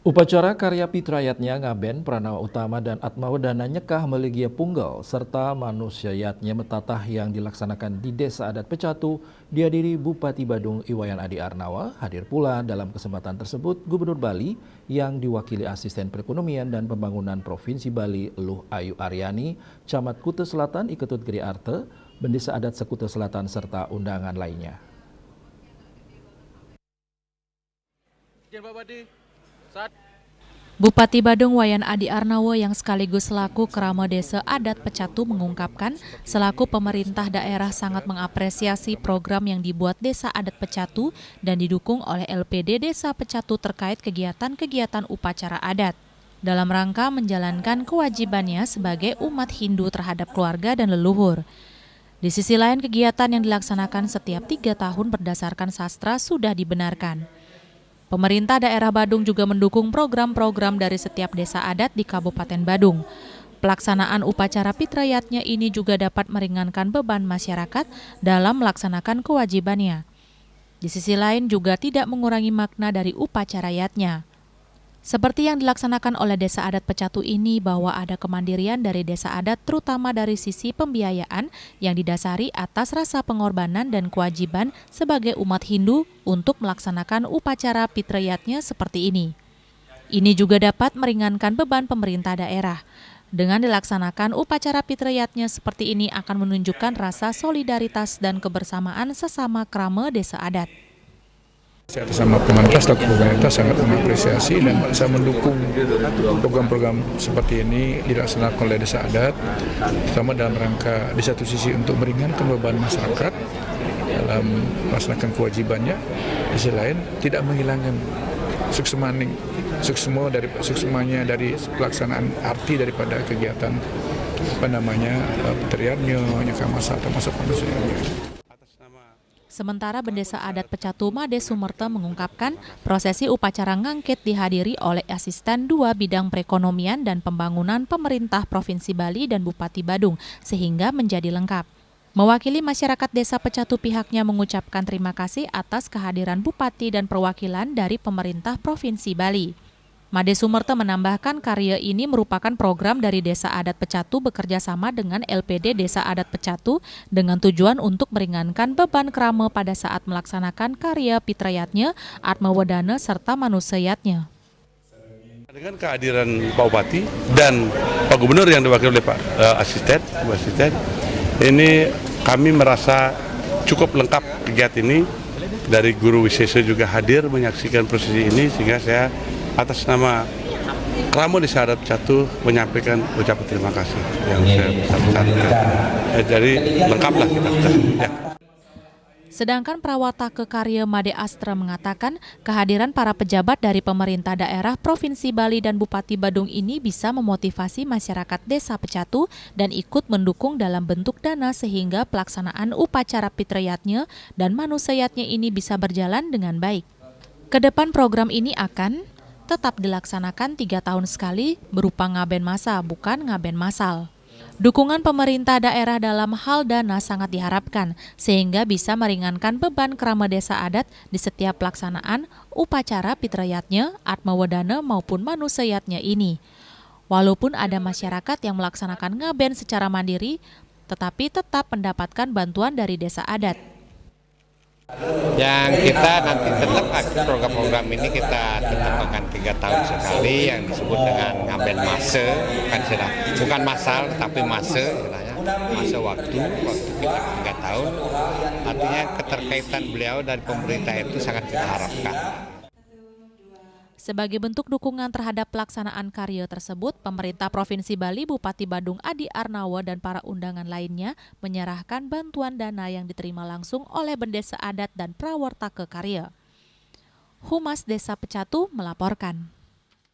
Upacara karya pitrayatnya Ngaben, Pranawa Utama dan Atmawedana Nyekah Melegia Punggal, serta manusiayatnya Metatah yang dilaksanakan di Desa Adat Pecatu, dihadiri Bupati Badung Iwayan Adi Arnawa. Hadir pula dalam kesempatan tersebut Gubernur Bali yang diwakili Asisten Perekonomian dan Pembangunan Provinsi Bali Luh Ayu Aryani, Camat Kute Selatan Iketut Geri Arte, Bendesa Adat Sekute Selatan, serta undangan lainnya. Bupati Badung Wayan Adi Arnawa yang sekaligus selaku Kerama Desa Adat Pecatu mengungkapkan, selaku pemerintah daerah sangat mengapresiasi program yang dibuat Desa Adat Pecatu dan didukung oleh LPD Desa Pecatu terkait kegiatan-kegiatan upacara adat dalam rangka menjalankan kewajibannya sebagai umat Hindu terhadap keluarga dan leluhur. Di sisi lain, kegiatan yang dilaksanakan setiap 3 tahun berdasarkan sastra sudah dibenarkan. Pemerintah daerah Badung juga mendukung program-program dari setiap desa adat di Kabupaten Badung. Pelaksanaan upacara pitrayatnya ini juga dapat meringankan beban masyarakat dalam melaksanakan kewajibannya. Di sisi lain juga tidak mengurangi makna dari upacarayatnya. Seperti yang dilaksanakan oleh Desa Adat Pecatu ini, bahwa ada kemandirian dari desa adat terutama dari sisi pembiayaan yang didasari atas rasa pengorbanan dan kewajiban sebagai umat Hindu untuk melaksanakan upacara pitrayatnya seperti ini. Ini juga dapat meringankan beban pemerintah daerah. Dengan dilaksanakan upacara pitrayatnya seperti ini akan menunjukkan rasa solidaritas dan kebersamaan sesama kerama desa adat. Saya atas nama pemerintah selaku pemerintah sangat mengapresiasi dan saya mendukung program-program seperti ini dilaksanakan oleh desa adat, terutama dalam rangka di satu sisi untuk meringankan beban masyarakat dalam melaksanakan kewajibannya, di sisi lain tidak menghilangkan suksemanya dari pelaksanaan arti daripada kegiatan petriannya, nyekah masa atau masa manusianya. Sementara Bendesa Adat Pecatu Made Sumerta mengungkapkan prosesi upacara ngangket dihadiri oleh Asisten 2 Bidang Perekonomian dan Pembangunan Pemerintah Provinsi Bali dan Bupati Badung sehingga menjadi lengkap. Mewakili masyarakat Desa Pecatu, pihaknya mengucapkan terima kasih atas kehadiran Bupati dan perwakilan dari pemerintah Provinsi Bali. Made Sumerta menambahkan karya ini merupakan program dari Desa Adat Pecatu bekerja sama dengan LPD Desa Adat Pecatu dengan tujuan untuk meringankan beban kerama pada saat melaksanakan karya pitrayatnya, Atmawedana serta manusiayatnya. Dengan kehadiran Pak Bupati dan Pak Gubernur yang diwakili oleh Pak Asisten, ini kami merasa cukup lengkap kegiatan ini. Dari Guru Wiseso juga hadir menyaksikan prosesi ini, sehingga saya atas nama Kerama Desa Adat Pecatu menyampaikan ucapan terima kasih yang saya besar-besarkan. Jadi lengkaplah kita. Ya. Sedangkan Prawatake Karya Made Astra mengatakan kehadiran para pejabat dari pemerintah daerah Provinsi Bali dan Bupati Badung ini bisa memotivasi masyarakat Desa Pecatu dan ikut mendukung dalam bentuk dana sehingga pelaksanaan upacara pitrayatnya dan manusiayatnya ini bisa berjalan dengan baik. Kedepan program ini akan tetap dilaksanakan 3 tahun sekali berupa ngaben masa, bukan ngaben massal. Dukungan pemerintah daerah dalam hal dana sangat diharapkan sehingga bisa meringankan beban kerama desa adat di setiap pelaksanaan upacara pitrayatnya, Atmawedana maupun manusiayatnya ini. Walaupun ada masyarakat yang melaksanakan ngaben secara mandiri, tetapi tetap mendapatkan bantuan dari desa adat. Yang kita nanti tetap program-program ini kita tetap akan 3 tahun sekali yang disebut dengan ngaben mase, bukan massal tapi mase, masa waktu kita 3 tahun. Artinya keterkaitan beliau dari pemerintah itu sangat kita harapkan. Sebagai bentuk dukungan terhadap pelaksanaan karya tersebut, pemerintah Provinsi Bali, Bupati Badung Adi Arnawa dan para undangan lainnya menyerahkan bantuan dana yang diterima langsung oleh Bendesa Adat dan Prawatake Karya. Humas Desa Pecatu melaporkan.